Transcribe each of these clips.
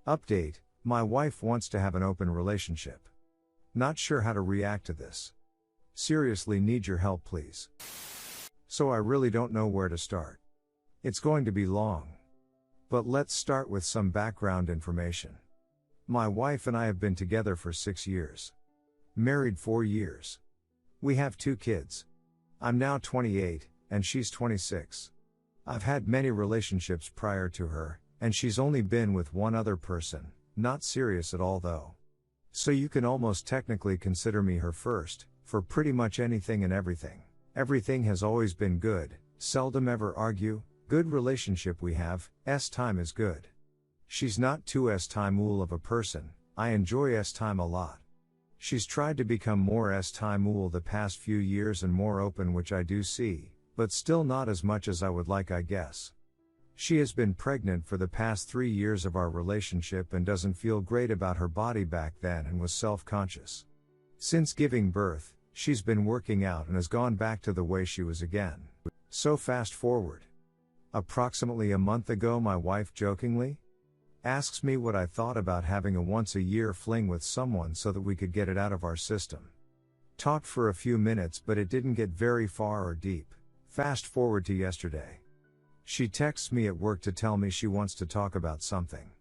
Update: my wife wants to have an open relationship. Not sure how to react to this. Seriously need your help please. So I really don't know where to start. It's going to be long. But let's start with some background information. My wife and I have been together for 6 years. Married 4 years. We have 2 kids. I'm now 28, and she's 26. I've had many relationships prior to her, and she's only been with one other person, not serious at all though. So you can almost technically consider me her first, for pretty much anything and everything. Everything has always been good, seldom ever argue, good relationship we have, time is good. She's not too time of a person, I enjoy time a lot. She's tried to become more time the past few years and more open, which I do see, but still not as much as I would like, I guess. She has been pregnant for the past 3 years of our relationship and doesn't feel great about her body back then and was self-conscious. Since giving birth, she's been working out and has gone back to the way she was again. So fast forward. Approximately a month ago, my wife jokingly asks me what I thought about having a once-a-year fling with someone so that we could get it out of our system. Talked for a few minutes, but it didn't get very far or deep. Fast forward to yesterday. She texts me at work to tell me she wants to talk about something.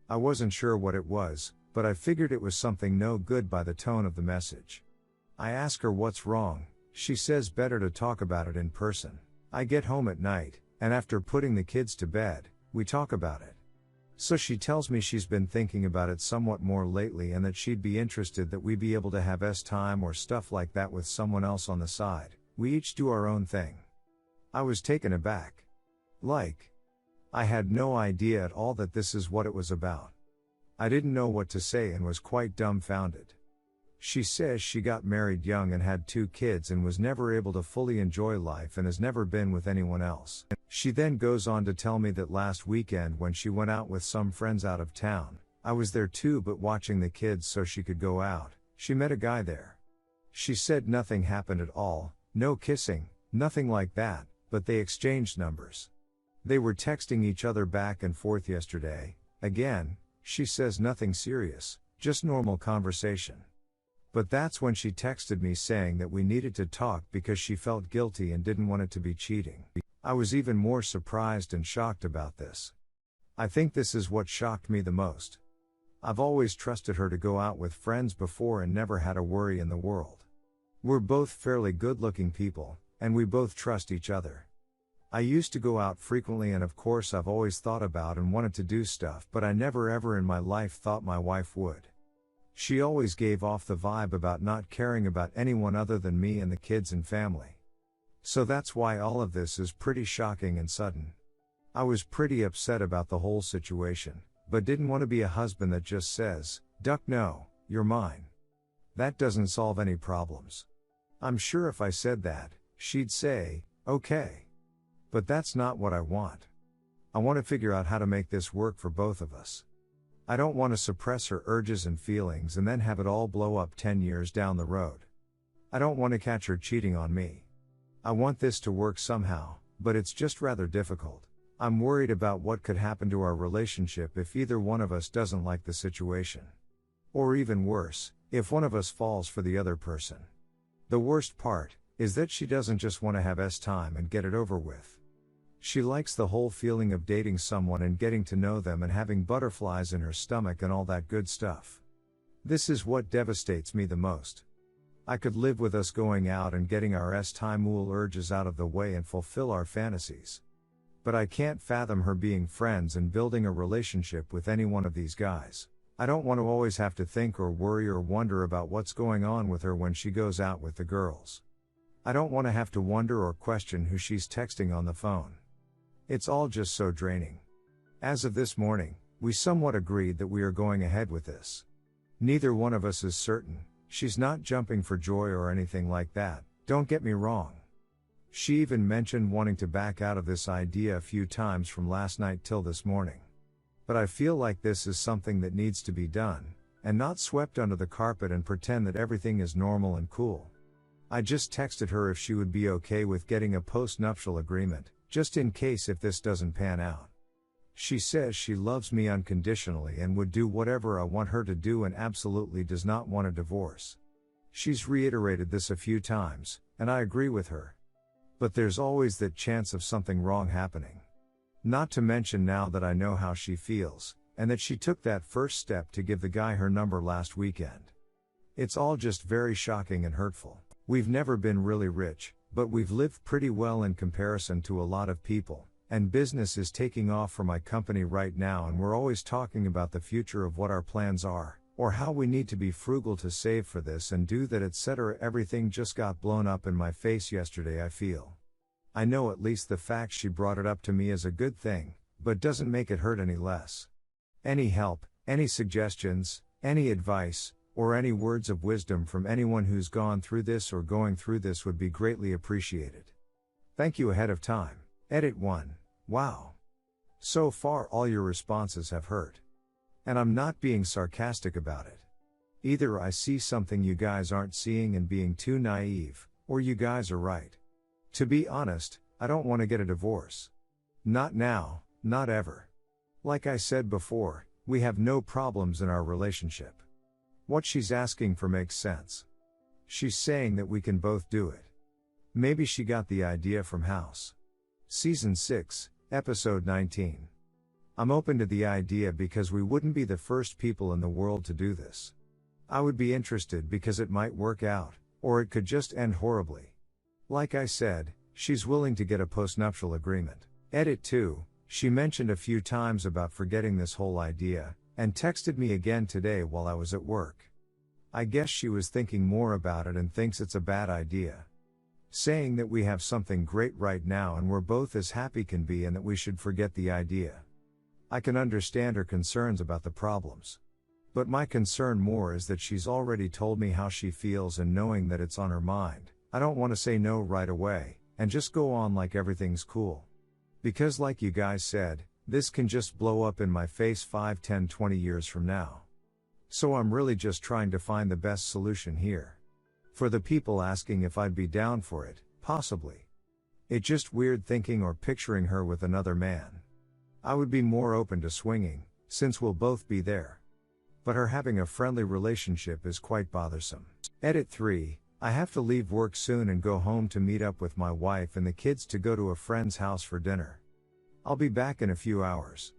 I wasn't sure what it was, but I figured it was something no good by the tone of the message. I ask her what's wrong. She says better to talk about it in person. I get home at night, and after putting the kids to bed, we talk about it. So she tells me she's been thinking about it somewhat more lately and that she'd be interested that we be able to have time or stuff like that with someone else on the side. We each do our own thing. I was taken aback. I had no idea at all that this is what it was about. I didn't know what to say and was quite dumbfounded. She says she got married young and had 2 kids and was never able to fully enjoy life and has never been with anyone else. She then goes on to tell me that last weekend when she went out with some friends out of town, I was there too but watching the kids so she could go out, she met a guy there. She said nothing happened at all, no kissing, nothing like that, but they exchanged numbers. They were texting each other back and forth yesterday. Again, she says nothing serious, just normal conversation. But that's when she texted me saying that we needed to talk because she felt guilty and didn't want it to be cheating. I was even more surprised and shocked about this. I think this is what shocked me the most. I've always trusted her to go out with friends before and never had a worry in the world. We're both fairly good-looking people, and we both trust each other. I used to go out frequently and of course I've always thought about and wanted to do stuff, but I never ever in my life thought my wife would. She always gave off the vibe about not caring about anyone other than me and the kids and family. So that's why all of this is pretty shocking and sudden. I was pretty upset about the whole situation, but didn't want to be a husband that just says, "Duck, no, you're mine." That doesn't solve any problems. I'm sure if I said that, she'd say, "Okay." But that's not what I want. I want to figure out how to make this work for both of us. I don't want to suppress her urges and feelings and then have it all blow up 10 years down the road. I don't want to catch her cheating on me. I want this to work somehow, but it's just rather difficult. I'm worried about what could happen to our relationship if either one of us doesn't like the situation. Or even worse, if one of us falls for the other person. The worst part is that she doesn't just want to have time and get it over with. She likes the whole feeling of dating someone and getting to know them and having butterflies in her stomach and all that good stuff. This is what devastates me the most. I could live with us going out and getting our time urges out of the way and fulfill our fantasies. But I can't fathom her being friends and building a relationship with any one of these guys. I don't want to always have to think or worry or wonder about what's going on with her when she goes out with the girls. I don't want to have to wonder or question who she's texting on the phone. It's all just so draining. As of this morning, we somewhat agreed that we are going ahead with this. Neither one of us is certain. She's not jumping for joy or anything like that, don't get me wrong. She even mentioned wanting to back out of this idea a few times from last night till this morning. But I feel like this is something that needs to be done, and not swept under the carpet and pretend that everything is normal and cool. I just texted her if she would be okay with getting a post-nuptial agreement, just in case if this doesn't pan out. She says she loves me unconditionally and would do whatever I want her to do and absolutely does not want a divorce. She's reiterated this a few times, and I agree with her. But there's always that chance of something wrong happening. Not to mention now that I know how she feels, and that she took that first step to give the guy her number last weekend. It's all just very shocking and hurtful. We've never been really rich, but we've lived pretty well in comparison to a lot of people. And business is taking off for my company right now, and we're always talking about the future of what our plans are, or how we need to be frugal to save for this and do that, etc. Everything just got blown up in my face yesterday, I feel. I know at least the fact she brought it up to me is a good thing, but doesn't make it hurt any less. Any help, any suggestions, any advice, or any words of wisdom from anyone who's gone through this or going through this would be greatly appreciated. Thank you ahead of time. Edit 1. Wow. So far all your responses have hurt. And I'm not being sarcastic about it. Either I see something you guys aren't seeing and being too naive, or you guys are right. To be honest, I don't want to get a divorce. Not now, not ever. Like I said before, we have no problems in our relationship. What she's asking for makes sense. She's saying that we can both do it. Maybe she got the idea from House. Season 6, Episode 19. I'm open to the idea because we wouldn't be the first people in the world to do this. I would be interested because it might work out, or it could just end horribly. Like I said, she's willing to get a postnuptial agreement. Edit 2, she mentioned a few times about forgetting this whole idea, and texted me again today while I was at work. I guess she was thinking more about it and thinks it's a bad idea. Saying that we have something great right now and we're both as happy can be and that we should forget the idea. I can understand her concerns about the problems. But my concern more is that she's already told me how she feels, and knowing that it's on her mind, I don't want to say no right away, and just go on like everything's cool. Because like you guys said, this can just blow up in my face 5, 10, 20 years from now. So I'm really just trying to find the best solution here. For the people asking if I'd be down for it, possibly. It's just weird thinking or picturing her with another man. I would be more open to swinging, since we'll both be there. But her having a friendly relationship is quite bothersome. Edit 3, I have to leave work soon and go home to meet up with my wife and the kids to go to a friend's house for dinner. I'll be back in a few hours.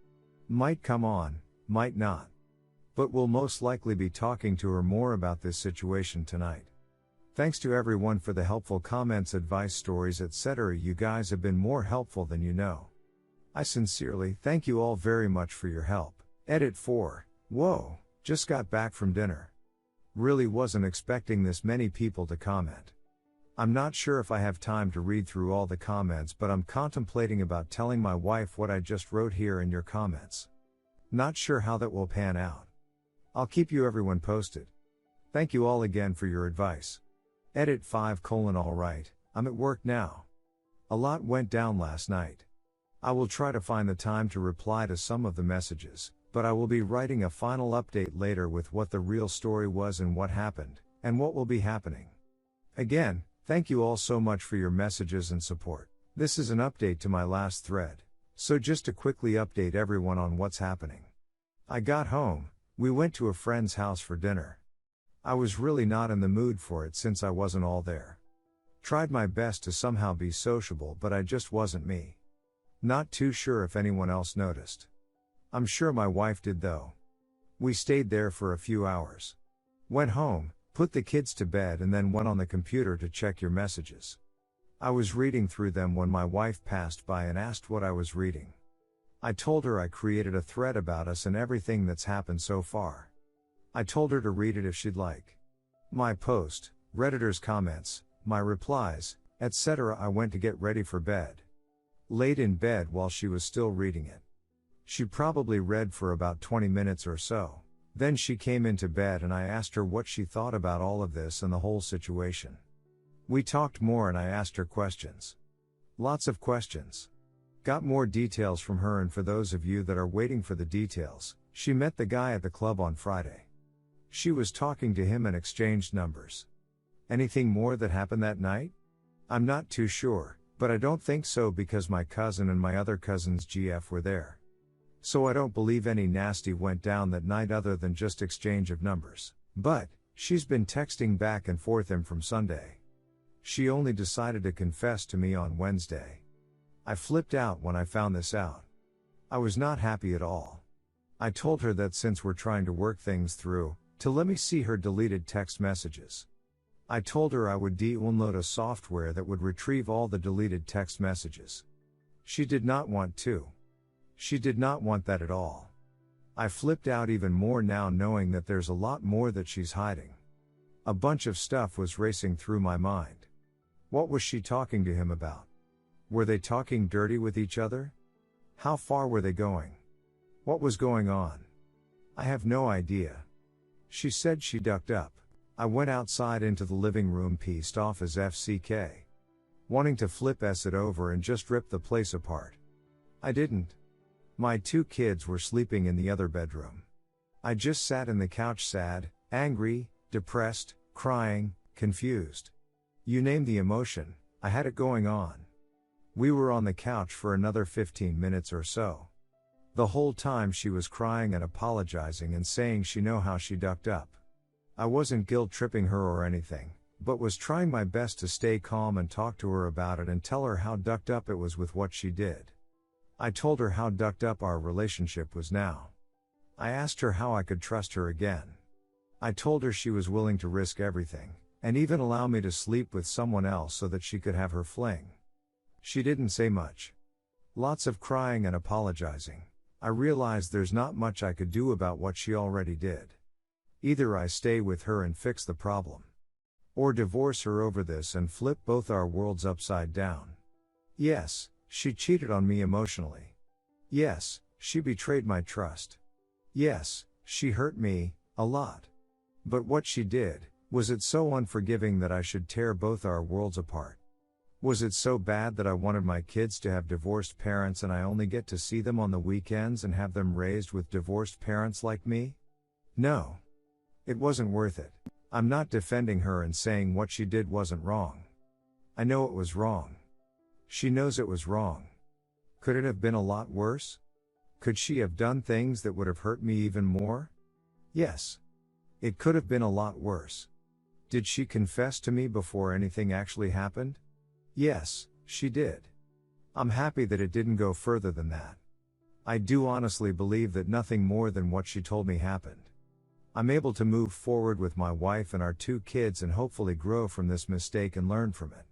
Might come on, might not. But we'll most likely be talking to her more about this situation tonight. Thanks to everyone for the helpful comments, advice, stories, etc. You guys have been more helpful than you know. I sincerely thank you all very much for your help. Edit 4, whoa, just got back from dinner. Really wasn't expecting this many people to comment. I'm not sure if I have time to read through all the comments, but I'm contemplating about telling my wife what I just wrote here in your comments. Not sure how that will pan out. I'll keep you everyone posted. Thank you all again for your advice. Edit 5: alright, I'm at work now. A lot went down last night. I will try to find the time to reply to some of the messages, but I will be writing a final update later with what the real story was and what happened, and what will be happening. Again, thank you all so much for your messages and support. This is an update to my last thread. So just to quickly update everyone on what's happening. I got home, we went to a friend's house for dinner. I was really not in the mood for it since I wasn't all there. Tried my best to somehow be sociable, but I just wasn't me. Not too sure if anyone else noticed. I'm sure my wife did though. We stayed there for a few hours. Went home, put the kids to bed, and then went on the computer to check your messages. I was reading through them when my wife passed by and asked what I was reading. I told her I created a thread about us and everything that's happened so far. I told her to read it if she'd like. My post, Redditors' comments, my replies, etc. I went to get ready for bed. Laid in bed while she was still reading it. She probably read for about 20 minutes or so. Then she came into bed and I asked her what she thought about all of this and the whole situation. We talked more and I asked her questions. Lots of questions. Got more details from her, and for those of you that are waiting for the details, she met the guy at the club on Friday. She was talking to him and exchanged numbers. Anything more that happened that night? I'm not too sure, but I don't think so because my cousin and my other cousin's GF were there. So I don't believe any nasty went down that night other than just exchange of numbers. But, she's been texting back and forth him from Sunday. She only decided to confess to me on Wednesday. I flipped out when I found this out. I was not happy at all. I told her that since we're trying to work things through, to let me see her deleted text messages. I told her I would download a software that would retrieve all the deleted text messages. She did not want to. She did not want that at all. I flipped out even more now knowing that there's a lot more that she's hiding. A bunch of stuff was racing through my mind. What was she talking to him about? Were they talking dirty with each other? How far were they going? What was going on? I have no idea. She said she ducked up. I went outside into the living room pissed off as FCK. Wanting to flip it over and just rip the place apart. I didn't. My 2 kids were sleeping in the other bedroom. I just sat in the couch sad, angry, depressed, crying, confused. You name the emotion, I had it going on. We were on the couch for another 15 minutes or so. The whole time she was crying and apologizing and saying she know how she ducked up. I wasn't guilt-tripping her or anything, but was trying my best to stay calm and talk to her about it and tell her how ducked up it was with what she did. I told her how ducked up our relationship was now. I asked her how I could trust her again. I told her she was willing to risk everything, and even allow me to sleep with someone else so that she could have her fling. She didn't say much. Lots of crying and apologizing. I realized there's not much I could do about what she already did. Either I stay with her and fix the problem, or divorce her over this and flip both our worlds upside down. Yes, she cheated on me emotionally. Yes, she betrayed my trust. Yes, she hurt me, a lot. But what she did, was it so unforgiving that I should tear both our worlds apart? Was it so bad that I wanted my kids to have divorced parents and I only get to see them on the weekends and have them raised with divorced parents like me? No. It wasn't worth it. I'm not defending her and saying what she did wasn't wrong. I know it was wrong. She knows it was wrong. Could it have been a lot worse? Could she have done things that would have hurt me even more? Yes. It could have been a lot worse. Did she confess to me before anything actually happened? Yes, she did. I'm happy that it didn't go further than that. I do honestly believe that nothing more than what she told me happened. I'm able to move forward with my wife and our 2 kids and hopefully grow from this mistake and learn from it.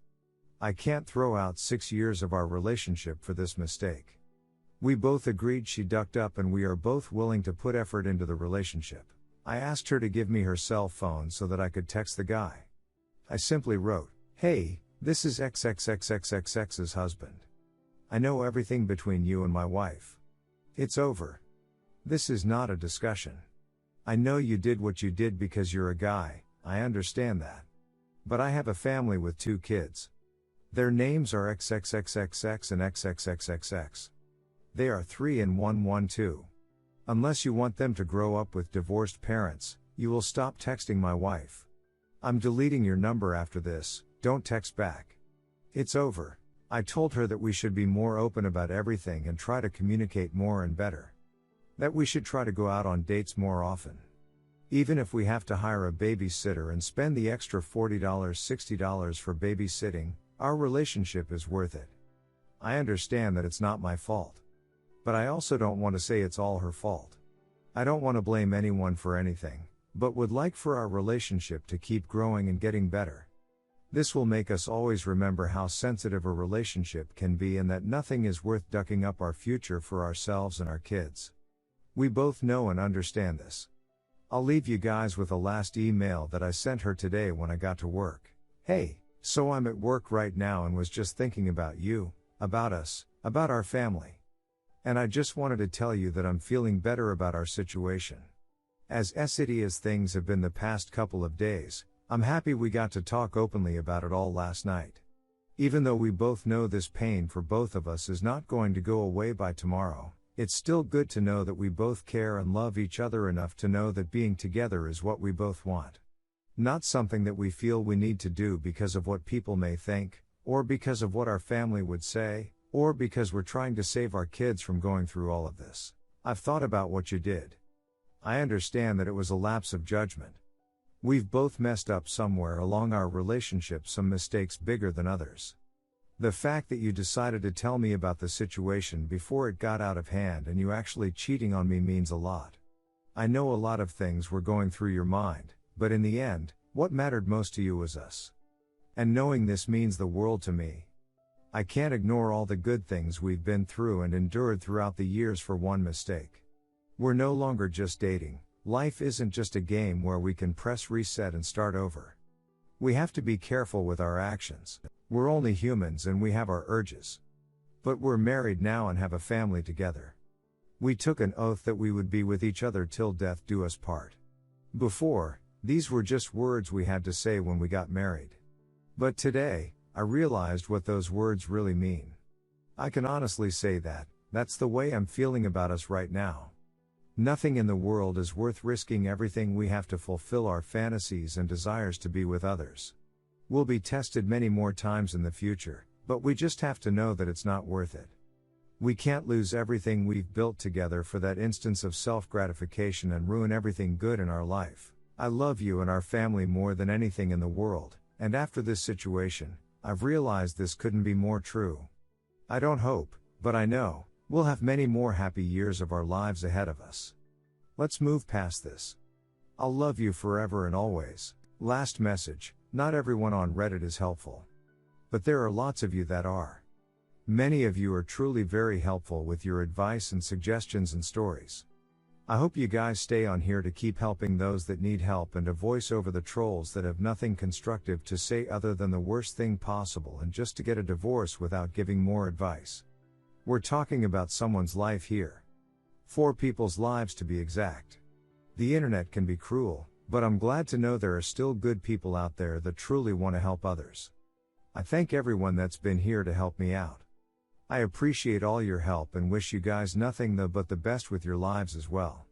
I can't throw out 6 years of our relationship for this mistake. We both agreed she ducked up and we are both willing to put effort into the relationship. I asked her to give me her cell phone so that I could text the guy. I simply wrote, "Hey, this is XXXXXX's husband. I know everything between you and my wife. It's over. This is not a discussion. I know you did what you did because you're a guy, I understand that. But I have a family with 2 kids. Their names are XXXXX and XXXXX. They are 3 and 112. Unless you want them to grow up with divorced parents, you will stop texting my wife. I'm deleting your number after this, don't text back. It's over." I told her that we should be more open about everything and try to communicate more and better. That we should try to go out on dates more often. Even if we have to hire a babysitter and spend the extra $40, $60 for babysitting, our relationship is worth it. I understand that it's not my fault. But I also don't want to say it's all her fault. I don't want to blame anyone for anything, but would like for our relationship to keep growing and getting better. This will make us always remember how sensitive a relationship can be and that nothing is worth ducking up our future for ourselves and our kids. We both know and understand this. I'll leave you guys with a last email that I sent her today when I got to work. "Hey, so I'm at work right now and was just thinking about you, about us, about our family. And I just wanted to tell you that I'm feeling better about our situation. As shitty as things have been the past couple of days, I'm happy we got to talk openly about it all last night. Even though we both know this pain for both of us is not going to go away by tomorrow, it's still good to know that we both care and love each other enough to know that being together is what we both want. Not something that we feel we need to do because of what people may think, or because of what our family would say, or because we're trying to save our kids from going through all of this. I've thought about what you did. I understand that it was a lapse of judgment. We've both messed up somewhere along our relationship, some mistakes bigger than others. The fact that you decided to tell me about the situation before it got out of hand and you actually cheating on me means a lot. I know a lot of things were going through your mind, but in the end, what mattered most to you was us. And knowing this means the world to me. I can't ignore all the good things we've been through and endured throughout the years for one mistake. We're no longer just dating. Life isn't just a game where we can press reset and start over. We have to be careful with our actions. We're only humans and we have our urges. But we're married now and have a family together. We took an oath that we would be with each other till death do us part. Before, these were just words we had to say when we got married. But today, I realized what those words really mean. I can honestly say that, that's the way I'm feeling about us right now. Nothing in the world is worth risking everything we have to fulfill our fantasies and desires to be with others. We'll be tested many more times in the future, but we just have to know that it's not worth it. We can't lose everything we've built together for that instance of self-gratification and ruin everything good in our life. I love you and our family more than anything in the world, and after this situation, I've realized this couldn't be more true. I don't hope, but I know, we'll have many more happy years of our lives ahead of us. Let's move past this. I'll love you forever and always. Last message, not everyone on Reddit is helpful. But there are lots of you that are. Many of you are truly very helpful with your advice and suggestions and stories. I hope you guys stay on here to keep helping those that need help and to voice over the trolls that have nothing constructive to say other than the worst thing possible and just to get a divorce without giving more advice. We're talking about someone's life here. 4 people's lives to be exact. The internet can be cruel, but I'm glad to know there are still good people out there that truly want to help others. I thank everyone that's been here to help me out. I appreciate all your help and wish you guys nothing but the best with your lives as well.